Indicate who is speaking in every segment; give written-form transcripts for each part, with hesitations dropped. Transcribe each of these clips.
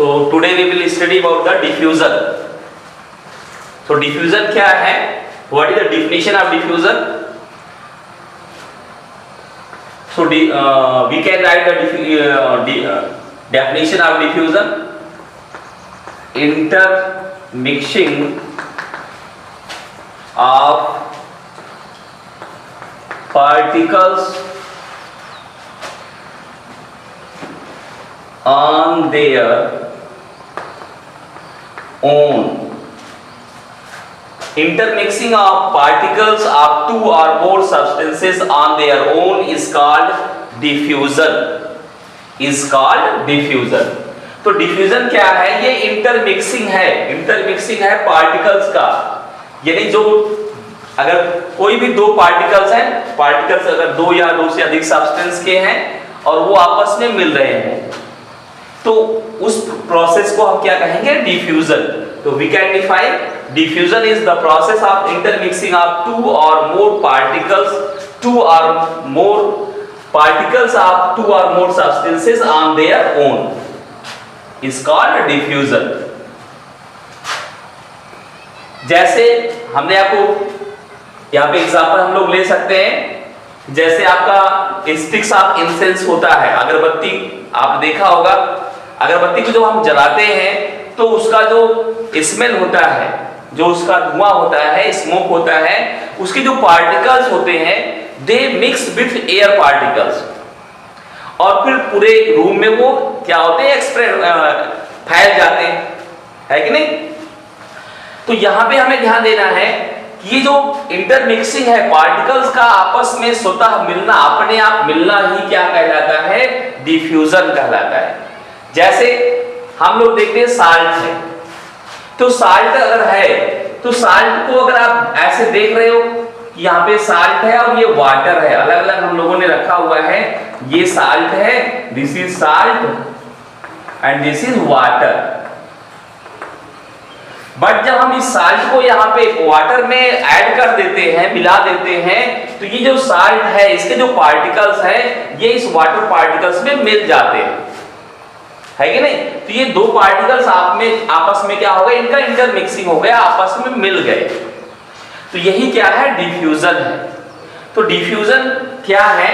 Speaker 1: So today we will study about the diffusion. So diffusion क्या है? What is the definition of diffusion? So we can write the definition of diffusion: intermixing of particles on their own. Intermixing of particles of two or more substances on their own is called diffusion. तो diffusion क्या है? ये intermixing है particles का, यानी जो अगर कोई भी दो पार्टिकल्स अगर दो या दो से अधिक सब्सटेंस के हैं और वो आपस में मिल रहे हैं, तो उस प्रोसेस को हम क्या कहेंगे? डिफ्यूजन. तो we can define diffusion is the process of intermixing of two और more particles of two or more substances on their own is called diffusion. जैसे हमने आपको यहाँ पे एग्जांपल हम लोग ले सकते हैं, जैसे आपका स्टिक्स ऑफ इंसेंस होता है, अगरबत्ती आपने देखा होगा. अगरबत्ती को जब हम जलाते हैं तो उसका जो स्मेल होता है, जो उसका धुआं होता है, स्मोक होता है, उसके जो पार्टिकल्स होते हैं दे मिक्स विथ एयर पार्टिकल्स, और फिर पूरे रूम में वो क्या होते हैं? फैल जाते हैं, है कि नहीं? तो यहां पे हमें ध्यान देना है कि ये जो इंटरमिक्सिंग है पार्टिकल्स का आपस में स्वतः मिलना, अपने आप मिलना ही क्या कहलाता है? डिफ्यूजन कहलाता है. जैसे हम लोग देखते हैं साल्ट है, तो साल्ट अगर है तो साल्ट को अगर आप ऐसे देख रहे हो, यहाँ पे साल्ट है और ये वाटर है, अलग अलग हम लोगों ने रखा हुआ है. ये साल्ट है, this is salt and this is water. But जब हम इस साल्ट को यहाँ पे वाटर में ऐड कर देते हैं, मिला देते हैं, तो ये जो साल्ट है इसके जो पार्टिकल्स हैं ये इस वाटर पार्टिकल्स में मिल जाते हैं, है कि नहीं? तो ये दो पार्टिकल्स आपस में क्या हो गया? इनका इंटरमिक्सिंग हो गया, आपस में मिल गए. तो यही क्या है? डिफ्यूजन है. तो डिफ्यूजन क्या है?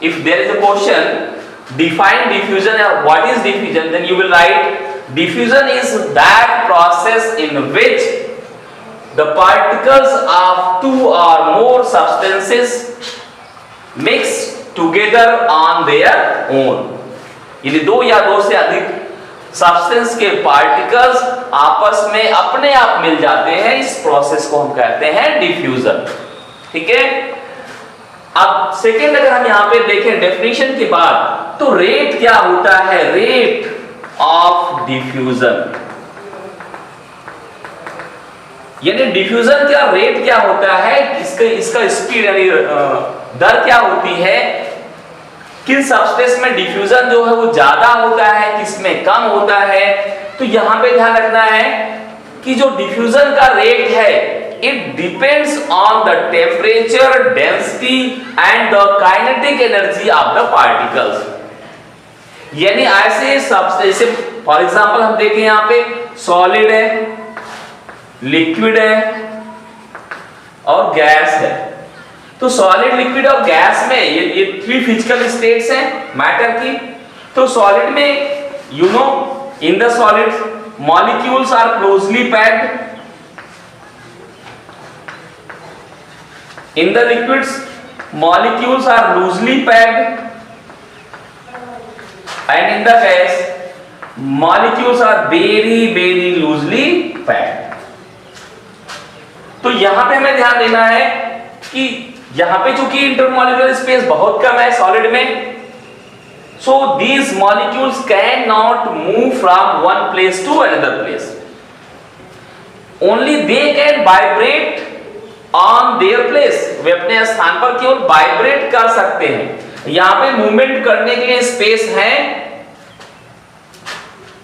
Speaker 1: If there is a question define diffusion और what is diffusion, then you will write diffusion is that process in which the particles of two और more substances mix together on their own. यानी दो या दो से अधिक substance के particles आपस में अपने आप मिल जाते हैं, इस प्रोसेस को हम कहते हैं डिफ्यूजन. ठीक है. अब सेकेंड अगर हम यहां पे देखें डेफिनेशन के बाद, तो रेट क्या होता है? रेट ऑफ डिफ्यूजन, यानी डिफ्यूजन का रेट क्या होता है? इसका स्पीड यानी दर क्या होती है? किस सब्सटेंस में डिफ्यूजन जो है वो ज्यादा होता है, किसमें कम होता है? तो यहां पे ध्यान रखना है कि जो डिफ्यूजन का रेट है it depends on the temperature, density and the kinetic energy of the particles. यानी ऐसे सब्सटेंस, फॉर एग्जांपल हम देखें यहां पे सॉलिड है, लिक्विड है और गैस है. तो सॉलिड, लिक्विड और गैस में ये थ्री फिजिकल स्टेट्स हैं मैटर की. तो सॉलिड में you know in the solid molecules are closely packed, in the liquids molecules are loosely packed, and in the gas molecules are very very loosely packed. तो यहां पे हमें ध्यान देना है कि यहां पे चूंकि इंटरमॉलिक्यूलर स्पेस बहुत कम है सॉलिड में, so these molecules cannot move from one place to another place. Only they can vibrate on their place. वे अपने स्थान पर केवल वाइब्रेट कर सकते हैं. यहां पे मूवमेंट करने के लिए स्पेस है,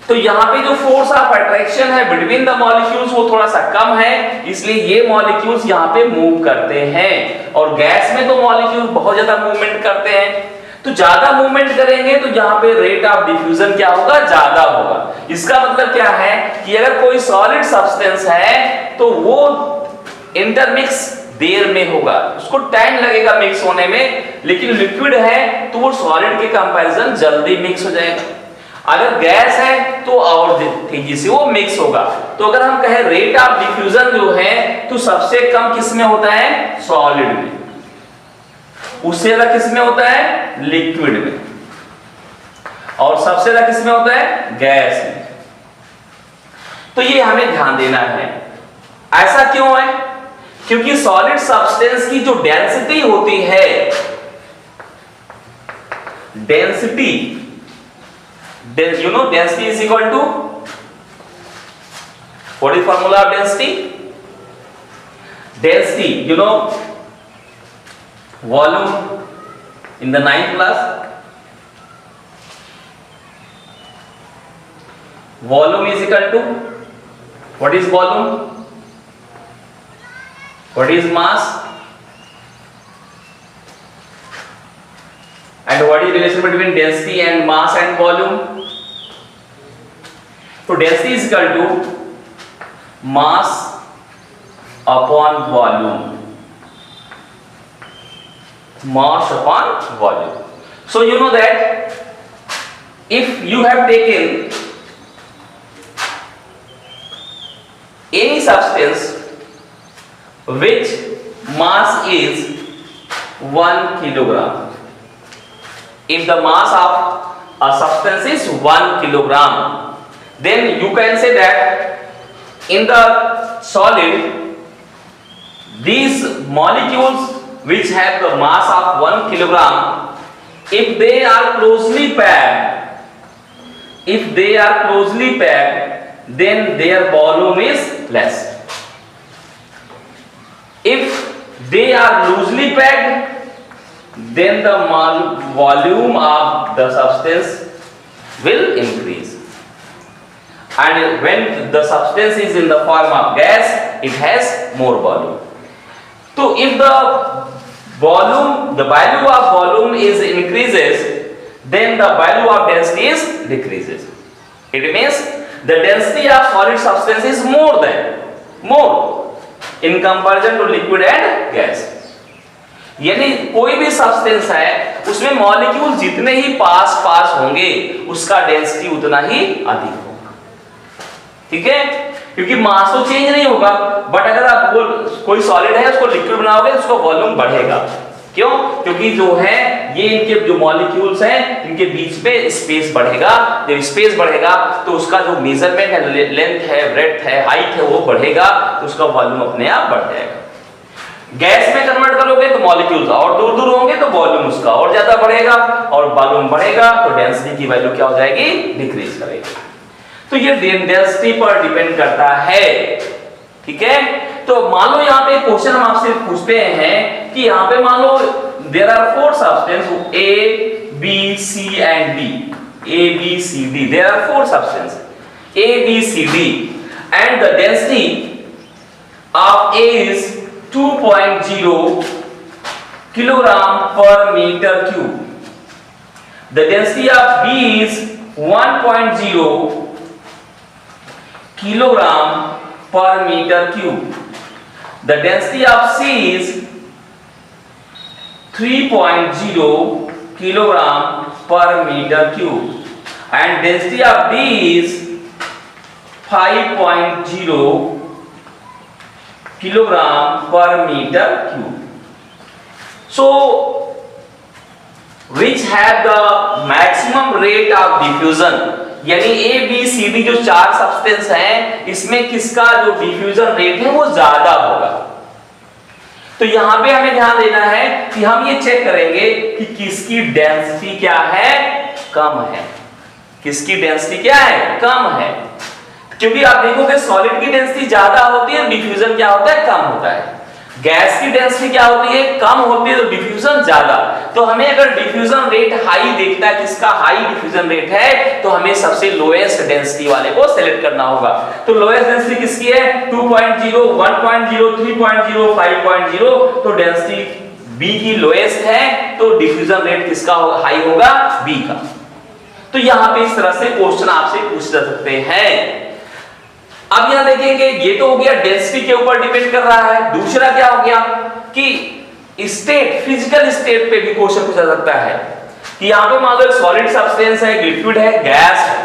Speaker 1: तो यहाँ पे जो फोर्स ऑफ अट्रैक्शन है बिटवीन द मॉलिक्यूल्स वो थोड़ा सा कम है, इसलिए ये मॉलिक्यूल्स यहाँ पे मूव करते हैं. और गैस में तो मॉलिक्यूल बहुत ज्यादा मूवमेंट करते हैं. तो ज्यादा मूवमेंट करेंगे तो यहाँ पे रेट ऑफ डिफ्यूजन क्या होगा, ज्यादा होगा। इसका मतलब क्या है कि अगर कोई सॉलिड सब्सटेंस है तो वो इंटरमिक्स देर में होगा, उसको टाइम लगेगा मिक्स होने में, लेकिन लिक्विड है तो वो सॉलिड के कंपैरिजन जल्दी मिक्स हो जाएगा। अगर गैस है तो और तेजी से वो मिक्स होगा। तो अगर हम कहें रेट ऑफ डिफ्यूजन जो है तो सबसे कम किस में होता है, सॉलिड में, उससे ज्यादा किस में होता है, लिक्विड में, और सबसे ज्यादा किस में होता है, गैस में। तो ये हमें ध्यान देना है। ऐसा क्यों है, क्योंकि सॉलिड सब्सटेंस की जो डेंसिटी होती है, density, you know density is equal to, what is formula of density? Density, you know, volume in the 9th class, volume is equal to, what is volume, what is mass, and what is relation between density and mass and volume? So density is equal to mass upon volume, mass upon volume. So you know that if you have taken any substance which mass is 1 kilogram, if the mass of a substance is 1 kilogram, then you can say that in the solid, these molecules which have the mass of 1 kilogram, if they are closely packed, then their volume is less. If they are loosely packed, then the volume of the substance will increase. And when the substance is in the form of gas, it has more volume. So if the value of volume is increases, then the value of density is decreases. It means the density of solid substance is more in comparison to liquid and gas. यानी कोई भी substance है उसमें molecule जितने ही पास होंगे उसका density उतना ही अधिक होगा, ठीक है, क्योंकि मास तो चेंज नहीं होगा, बट अगर आप कोई सॉलिड है उसको लिक्विड बनाओगे तो उसका वॉल्यूम बढ़ेगा। क्यों? क्योंकि जो है ये इनके जो मॉलिक्यूल्स हैं इनके बीच में स्पेस बढ़ेगा, जब स्पेस बढ़ेगा तो उसका जो मेजरमेंट है, लेंथ है, ब्रेड्थ है, हाइट है, वो बढ़ेगा, तो उसका वॉल्यूम अपने आप बढ़ जाएगा। गैस में कन्वर्ट करोगे तो मॉलिक्यूल्स और दूर होंगे तो वॉल्यूम उसका और ज्यादा बढ़ेगा, और वॉल्यूम बढ़ेगा तो डेंसिटी की वैल्यू क्या हो जाएगी, डिक्रीज करेगी। तो ये डेंसिटी पर डिपेंड करता है, ठीक है। तो मान लो यहाँ पे क्वेश्चन हम आपसे पूछते हैं कि यहाँ पे मान लो there are 4 substance A, B, C and D, A, B, C, D, there are 4 substances A, B, C, D, and the density of A is 2.0 kilogram per meter cube. The density of B is 1.0 kilogram per meter cube. The density of C is 3.0 kilogram per meter cube, and density of D is 5.0 kilogram per meter cube. So which have the maximum rate of diffusion, यानी A, B, C, D जो 4 substance हैं इसमें किसका जो diffusion rate है वो ज्यादा होगा। तो यहां पे हमें ध्यान देना है कि हम ये चेक करेंगे कि किसकी डेंसिटी क्या है, कम है, किसकी डेंसिटी क्या है, कम है। क्योंकि आप देखोगे सॉलिड की डेंसिटी ज्यादा होती है, डिफ्यूजन क्या होता है, कम होता है। गैस की डेंसिटी क्या होती है, कम होती है, तो डिफ्यूजन ज्यादा। तो हमें अगर डिफ्यूजन रेट हाई देखता है, किसका हाई डिफ्यूजन रेट है, तो हमें सबसे लोएस्ट डेंसिटी वाले को सिलेक्ट करना होगा। तो लोएस्ट डेंसिटी किसकी है, 2.0, 1.0, 3.0, 5.0, तो डेंसिटी बी की लोएस्ट है तो डिफ्यूजन रेट किसका हाई होगा? बी का। तो यहां पे इस तरह से क्वेश्चन आपसे पूछ सकते हैं। अब यहां देखेंगे, ये तो हो गया डेंसिटी के ऊपर डिपेंड कर रहा है। दूसरा क्या हो गया कि स्टेट, फिजिकल स्टेट पे भी क्वेश्चन पूछा सकता है कि यहां पे मान लो एक सॉलिड सब्सटेंस है, लिक्विड है, गैस है,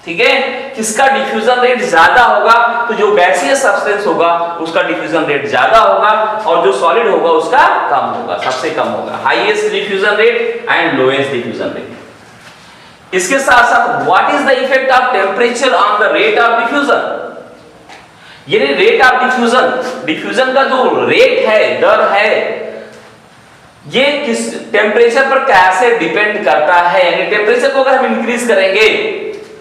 Speaker 1: ठीक है, किसका डिफ्यूजन रेट ज्यादा होगा? तो जो गैसीय सब्सटेंस होगा उसका डिफ्यूजन रेट ज्यादा होगा और जो सॉलिड होगा उसका कम होगा, सबसे कम होगा। Highest diffusion rate and lowest diffusion rate. इसके साथ साथ what is the effect of temperature on the rate of diffusion? यानी रेट ऑफ डिफ्यूजन, डिफ्यूजन का जो रेट है, दर है, ये किस टेम्परेचर पर कैसे डिपेंड करता है? यानी टेम्परेचर को अगर हम इंक्रीज करेंगे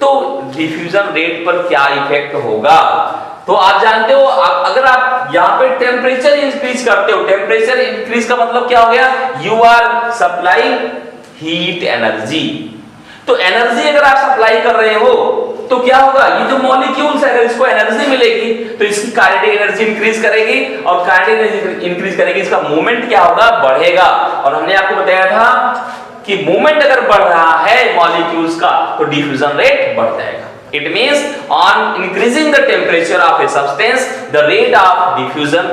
Speaker 1: तो डिफ्यूजन रेट पर क्या इफेक्ट होगा? तो आप जानते हो, अगर आप यहां पे टेम्परेचर इंक्रीज करते हो, टेम्परेचर इंक्रीज का मतलब क्या हो गया? You are supplying heat energy. तो एनर्जी अगर आप सप्लाई कर रहे हो तो क्या होगा? ये जो मॉलिक्यूल्स है अगर इसको एनर्जी मिलेगी तो इसकी काइनेटिक एनर्जी इंक्रीज करेगी और काइनेटिक एनर्जी इंक्रीज करेगी, इसका मूवमेंट क्या होगा? बढ़ेगा। और हमने आपको बताया था कि मूवमेंट अगर बढ़ रहा है मॉलिक्यूल्स का तो डिफ्यूजन रेट बढ़ जाएगा। It means on increasing the temperature of a substance the rate of diffusion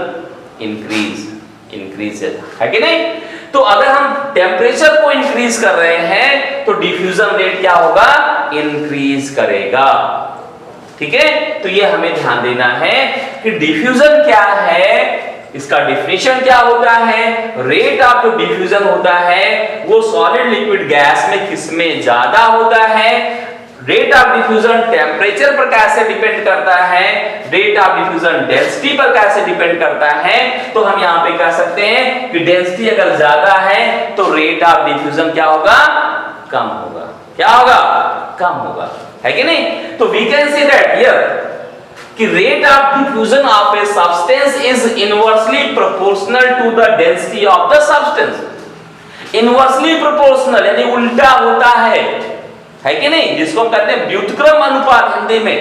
Speaker 1: increases, है कि नहीं? तो अगर हम टेम्परेचर को इंक्रीज कर रहे हैं तो डिफ्यूजन रेट क्या होगा? इंक्रीज करेगा। ठीक है, तो ये हमें ध्यान देना है कि डिफ्यूजन क्या है, इसका डेफिनेशन क्या होता है, रेट ऑफ जो डिफ्यूजन होता है वो सॉलिड लिक्विड गैस में किसमें ज्यादा होता है, रेट ऑफ डिफ्यूजन टेम्परेचर पर कैसे डिपेंड करता है, रेट ऑफ डिफ्यूजन डेंसिटी पर कैसे डिपेंड करता है। तो हम यहां पे कह सकते हैं कि डेंसिटी अगर ज्यादा है तो रेट ऑफ डिफ्यूजन क्या होगा? कम होगा। क्या होगा? कम होगा, है कि नहीं? तो we can say that here कि rate of diffusion of a substance is inversely proportional to the density of the substance. Inversely proportional यानी उल्टा होता है कि नहीं, जिसको हम कहते हैं व्युत्क्रम अनुपात हिंदी में।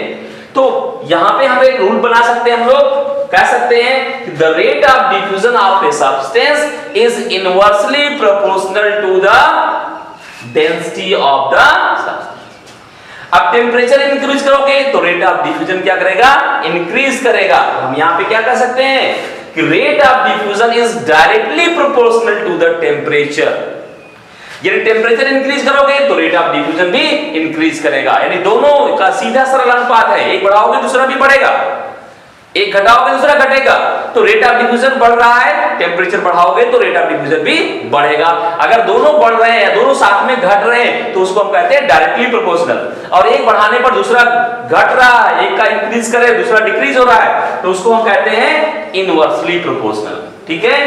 Speaker 1: तो यहां पे हम एक रूल बना सकते हैं, हम लोग कह सकते हैं कि the rate of diffusion of a substance is inversely proportional to the density of the substance. अब टेम्परेचर इंक्रीज करोगे तो रेट ऑफ डिफ्यूजन क्या करेगा? इंक्रीज करेगा। हम यहां पे क्या कह सकते हैं कि rate of diffusion is directly proportional to the temperature. यानी टेम्परेचर इंक्रीज करोगे तो रेट ऑफ डिफ्यूजन भी इंक्रीज करेगा, यानी दोनों का सीधा सरल अनुपात है। एक बढ़ाओगे दूसरा भी बढ़ेगा, एक घटाओगे दूसरा घटेगा। तो रेट ऑफ डिफ्यूजन बढ़ रहा है, टेम्परेचर बढ़ाओगे तो रेट ऑफ डिफ्यूजन भी बढ़ेगा। अगर दोनों बढ़ रहे हैं, दोनों साथ में घट रहे हैं तो उसको हम कहते हैं डायरेक्टली प्रोपोर्शनल। और एक बढ़ाने पर दूसरा घट रहा है, एक का इंक्रीज करे दूसरा डिक्रीज हो रहा है तो उसको हम कहते हैं इनवर्सली प्रोपोर्शनल। ठीक है,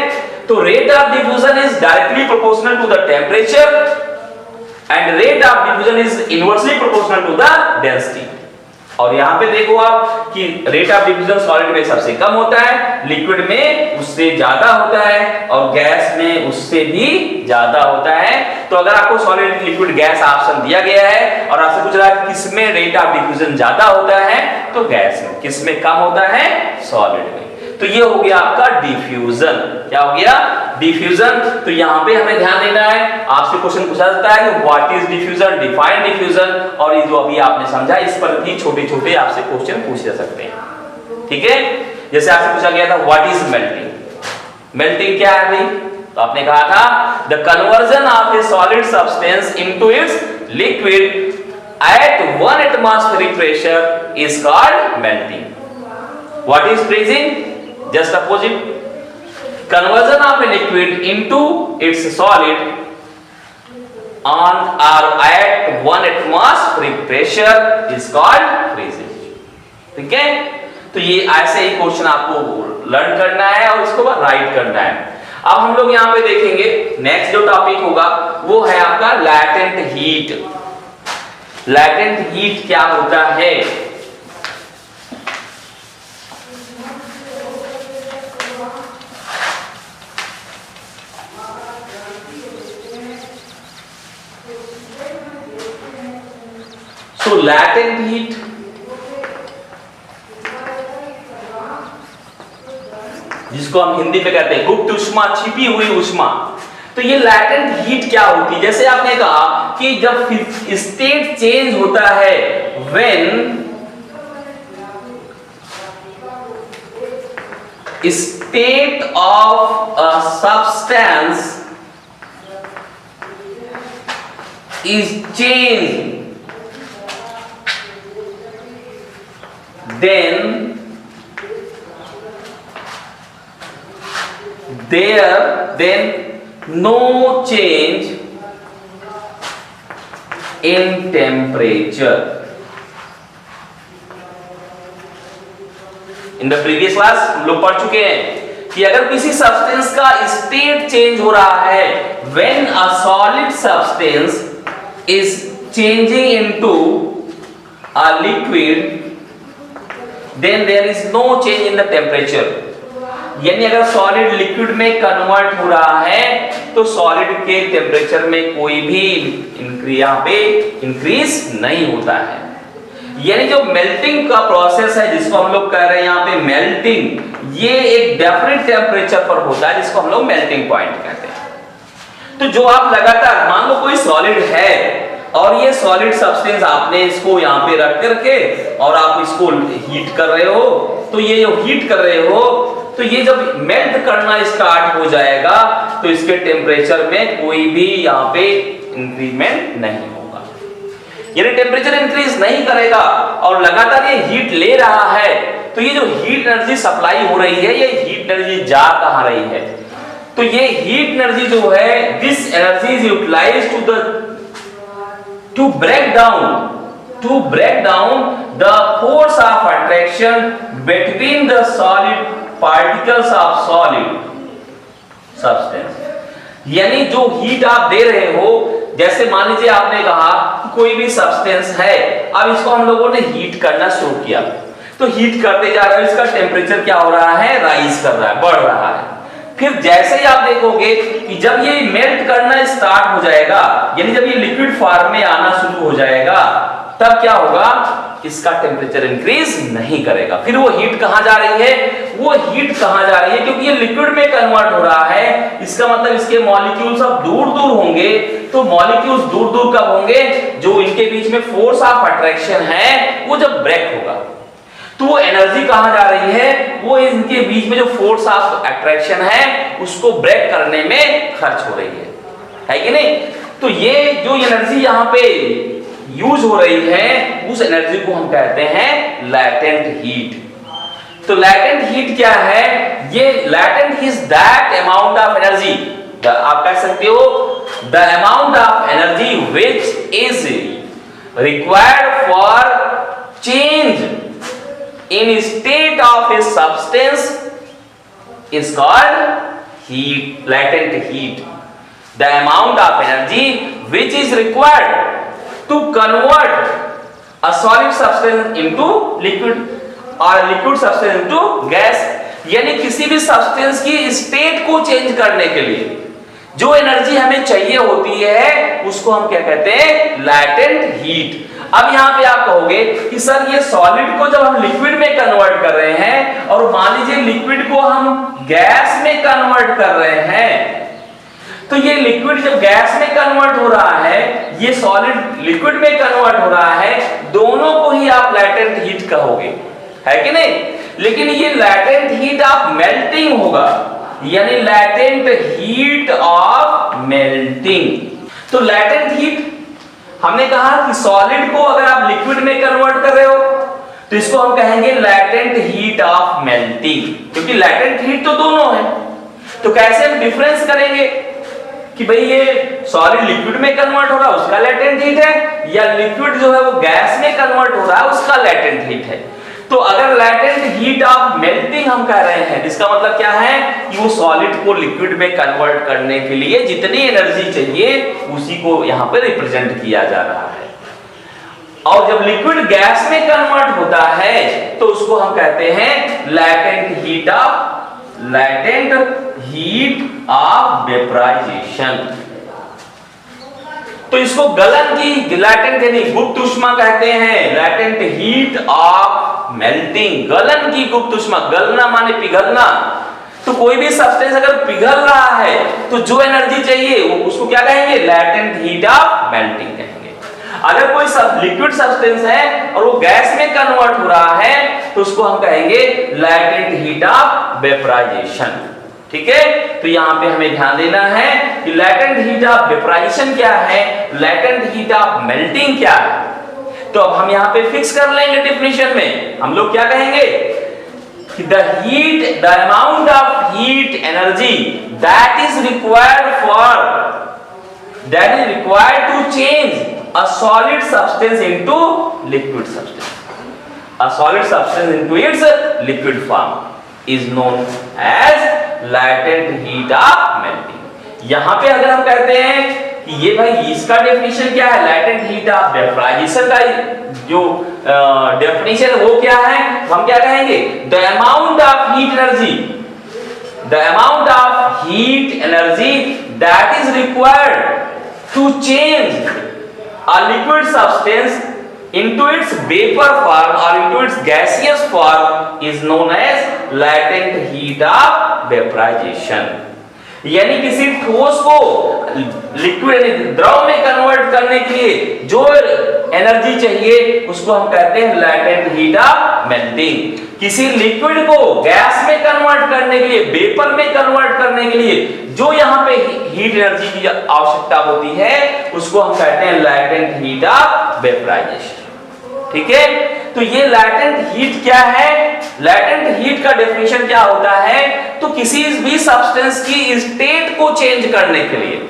Speaker 1: तो rate of diffusion is directly proportional to the temperature and rate of diffusion is inversely proportional to the density. और यहां पे देखो आप कि रेट ऑफ डिफ्यूजन सॉलिड में सबसे कम होता है, लिक्विड में उससे ज्यादा होता है और गैस में उससे भी ज्यादा होता है। तो अगर आपको सॉलिड लिक्विड गैस ऑप्शन दिया गया है और आपसे पूछ रहा है किसमें रेट ऑफ डिफ्यूजन ज्यादा होता है तो गैस में, किसमें कम होता है? सॉलिड में। तो ये हो गया आपका डिफ्यूजन। क्या हो गया? डिफ्यूजन। तो यहां पे हमें ध्यान देना है, आपसे क्वेश्चन पूछा जाता है कि what is diffusion, define diffusion, और ये जो अभी आपने समझा इस पर भी छोटे-छोटे आपसे क्वेश्चन पूछे जा सकते हैं। ठीक है, जैसे आपसे पूछा गया था व्हाट इज मेल्टिंग। मेल्टिंग क्या है भाई? तो आपने कहा था the conversion of A solid substance into its liquid at 1 atmospheric pressure is called melting. What is freezing? Just opposite. Conversion of a liquid into its solid on or at 1 atmospheric pressure is called freezing. ठीक है, तो ये ऐसे ही question आपको learn करना है और इसको राइट करना है। अब हम लोग यहाँ पे देखेंगे नेक्स्ट जो टॉपिक होगा वो है आपका लैटेंट हीट। लैटेंट हीट क्या होता है? So latent heat जिसको हम हिंदी में कहते हैं गुप्त ऊष्मा, छिपी हुई ऊष्मा। तो ये लैटेंट हीट क्या होती है? जैसे आपने कहा कि जब स्टेट चेंज होता है, when state of a substance is changed, then no change in temperature. In the previous class हम लोग पढ़ चुके हैं कि अगर किसी सब्सटेंस का स्टेट चेंज हो रहा है, when a solid substance is changing into a liquid, then there is no change in the temperature. यानी अगर सॉलिड लिक्विड में कन्वर्ट हो रहा है तो सॉलिड के टेम्परेचर में कोई भी यहाँ पे इंक्रीज नहीं होता है। यानी जो मेल्टिंग का प्रोसेस है जिसको हम लोग कह रहे हैं यहाँ पे मेल्टिंग, ये एक डेफिनेट टेम्परेचर पर होता है जिसको हम लोग मेल्टिंग पॉइंट कहते हैं। तो जो आप लगातार मान लो कोई सॉलिड है और ये सॉलिड सब्सटेंस आपने इसको यहाँ पे रख करके और आप इसको हीट कर रहे हो, तो ये जो हीट कर रहे हो तो ये जब मेल्ट करना स्टार्ट हो जाएगा तो इसके टेम्परेचर में कोई भी यहाँ पे इंक्रीमेंट नहीं होगा, यानी टेम्परेचर इंक्रीज नहीं करेगा। और लगातार ये हीट ले रहा है तो ये जो हीट एनर्जी सप्लाई हो रही है, ये हीट एनर्जी जा कहां रही है? तो ये हीट एनर्जी जो है, this energy is utilised to break down the force of attraction between the solid particles of solid substance। यानी जो हीट आप दे रहे हो, जैसे मान लीजिए आपने कहा कोई भी सब्सटेंस है, अब इसको हम लोगों ने हीट करना शुरू किया, तो हीट करते जा रहा है, इसका टेम्परेचर क्या हो रहा है? राइज कर रहा है, बढ़ रहा है। फिर जैसे ही आप देखोगे कि जब ये मेल्ट करना स्टार्ट हो जाएगा, यानी जब ये लिक्विड फॉर्म में आना शुरू हो जाएगा, तब क्या होगा? इसका टेम्परेचर इंक्रीज नहीं करेगा। फिर वो हीट कहां जा रही है? वो हीट कहां जा रही है? क्योंकि ये लिक्विड में कन्वर्ट हो रहा है, इसका मतलब इसके मॉलिक्यूल्स अब दूर-दूर होंगे। तो मॉलिक्यूल्स दूर-दूर कब होंगे? जो इनके बीच में फोर्स ऑफ अट्रैक्शन है वो जब ब्रेक होगा, तो वो एनर्जी कहां जा रही है? वो इनके बीच में जो फोर्स ऑफ अट्रैक्शन है उसको ब्रेक करने में खर्च हो रही है कि नहीं? तो ये जो एनर्जी यहाँ पे यूज हो रही है, उस एनर्जी को हम कहते हैं लैटेंट हीट। तो लैटेंट हीट क्या है? ये latent is that amount of energy, आप कह सकते हो the amount of energy which is required for change in state of a substance is called heat, latent heat. The amount of energy which is required to convert a solid substance into liquid or liquid substance into gas। यानी किसी भी substance की state को change करने के लिए जो energy हमें चाहिए होती है उसको हम क्या कहते हैं? Latent heat. अब यहाँ पे आप कहोगे कि सर ये सॉलिड को जब हम लिक्विड में कन्वर्ट कर रहे हैं और मान लीजिए लिक्विड को हम गैस में कन्वर्ट कर रहे हैं, तो ये लिक्विड जब गैस में कन्वर्ट हो रहा है, ये सॉलिड लिक्विड में कन्वर्ट हो रहा है, दोनों को ही आप लैटेंट हीट कहोगे, है कि नहीं? लेकिन ये लैटेंट हीट ऑफ मेल्टिंग होगा, यानी लैटेंट हीट ऑफ मेल्टिंग। तो लैटेंट हीट हमने कहा कि सॉलिड को अगर आप लिक्विड में कन्वर्ट कर रहे हो तो इसको हम कहेंगे लैटेंट हीट ऑफ मेल्टिंग, क्योंकि लैटेंट हीट तो दोनों है। तो कैसे हम डिफरेंस करेंगे कि भाई ये सॉलिड लिक्विड में कन्वर्ट हो रहा है उसका लैटेंट हीट है, या लिक्विड जो है वो गैस में कन्वर्ट हो रहा है उसका लैटेंट हीट है? तो अगर लैटेंट हीट ऑफ मेल्टिंग हम कह रहे हैं, इसका मतलब क्या है कि वो सॉलिड को लिक्विड में कन्वर्ट करने के लिए जितनी एनर्जी चाहिए उसी को यहाँ पे रिप्रेजेंट किया जा रहा है। और जब लिक्विड गैस में कन्वर्ट होता है तो उसको हम कहते हैं लैटेंट हीट ऑफ वेपराइजेशन। तो इसको गलन की लैटेंट यानी गुप्त ऊष्मा कहते हैं, लैटेंट हीट ऑफ मेल्टिंग, गलन की गुप्त ऊष्मा। गलना माने पिघलना, तो कोई भी सब्सटेंस अगर पिघल रहा है तो जो एनर्जी चाहिए वो उसको क्या कहेंगे, लैटेंट हीट ऑफ मेल्टिंग कहेंगे। अगर कोई लिक्विड सब्सटेंस है और वो गैस में कन्वर्ट हो रहा है तो उसको हम कहेंगे लैटेंट हीट ऑफ वेपराइजेशन। ठीक है, तो यहां पे हमें ध्यान देना है कि लैटेंट हीट ऑफ वेपराइजेशन क्या है, लैटेंट हीट ऑफ मेल्टिंग क्या है। तो अब हम यहां पे फिक्स कर लेंगे डेफिनेशन में, हम लोग क्या कहेंगे कि the amount of heat energy that is required to change a solid substance into liquid substance, a solid substance into its liquid form is known as latent heat of melting। यहां पे अगर हम कहते हैं कि ये भाई इसका डेफिनेशन क्या है, latent heat of vaporization का जो डेफिनेशन वो क्या है, हम क्या कहेंगे, the amount of heat energy that is required to change a liquid substance into its vapor form or into its gaseous form is known as latent heat of vaporization। यानी किसी ठोस को लिक्विड द्रव में कन्वर्ट करने के लिए जो एनर्जी चाहिए उसको हम कहते हैं लैटेंट हीट ऑफ मेल्टिंग। किसी लिक्विड को गैस में कन्वर्ट करने के लिए, वेपर में कन्वर्ट करने के लिए जो यहाँ पे हीट एनर्जी की आवश्यकता होती है उसको हम कहते हैं लैटेंट हीट ऑफ वेपराइजेशन। ठीक है, तो ये लैटेंट हीट क्या है, लैटेंट हीट का डेफिनेशन क्या होता है, तो किसी भी सब्सटेंस की स्टेट को चेंज करने के लिए,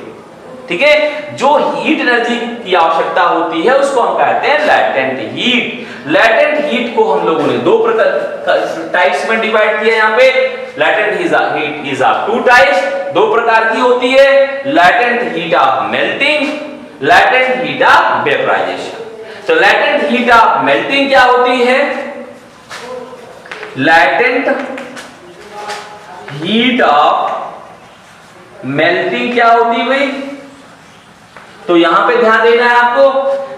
Speaker 1: ठीक है, जो हीट एनर्जी की आवश्यकता होती है उसको हम कहते हैं लैटेंट हीट। लैटेंट हीट को हम लोगों ने दो प्रकार टाइप्स में डिवाइड किया। यहाँ पे latent heat is of two types, दो प्रकार की होती है, latent heat of melting, latent heat of vaporisation. तो लैटेंट हीट ऑफ मेल्टिंग क्या होती है, लैटेंट हीट ऑफ मेल्टिंग क्या होती है भाई, तो यहां पे ध्यान देना है आपको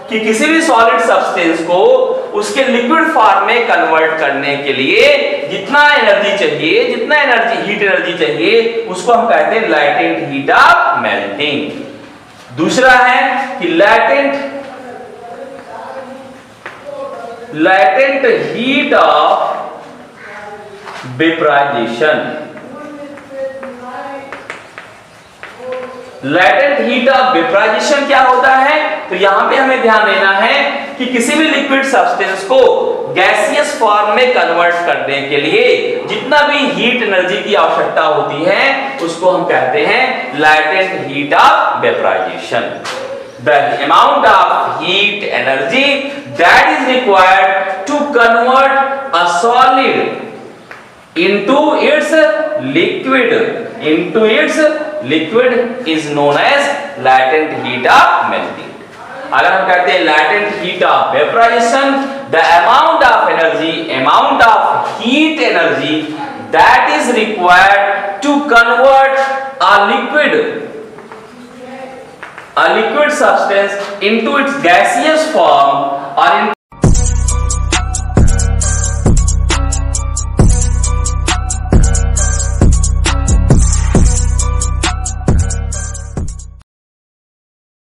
Speaker 1: कि किसी भी सॉलिड सब्सटेंस को उसके लिक्विड फॉर्म में कन्वर्ट करने के लिए जितना एनर्जी चाहिए, जितना हीट एनर्जी चाहिए उसको हम कहते हैं लैटेंट हीट ऑफ मेल्टिंग। दूसरा है कि latent heat of vaporisation. Latent heat of vaporisation क्या होता है, तो यहां पे हमें ध्यान देना है कि किसी भी लिक्विड सब्सटेंस को गैसियस फॉर्म में कन्वर्ट करने के लिए जितना भी हीट एनर्जी की आवश्यकता होती है उसको हम कहते हैं latent heat of vaporisation. The amount of heat energy that is required to convert a solid into its liquid is known as latent heat of melting। अगर हम कहते हैं latent heat of vaporization, the amount of heat energy that is required to convert a liquid substance into its gaseous form or into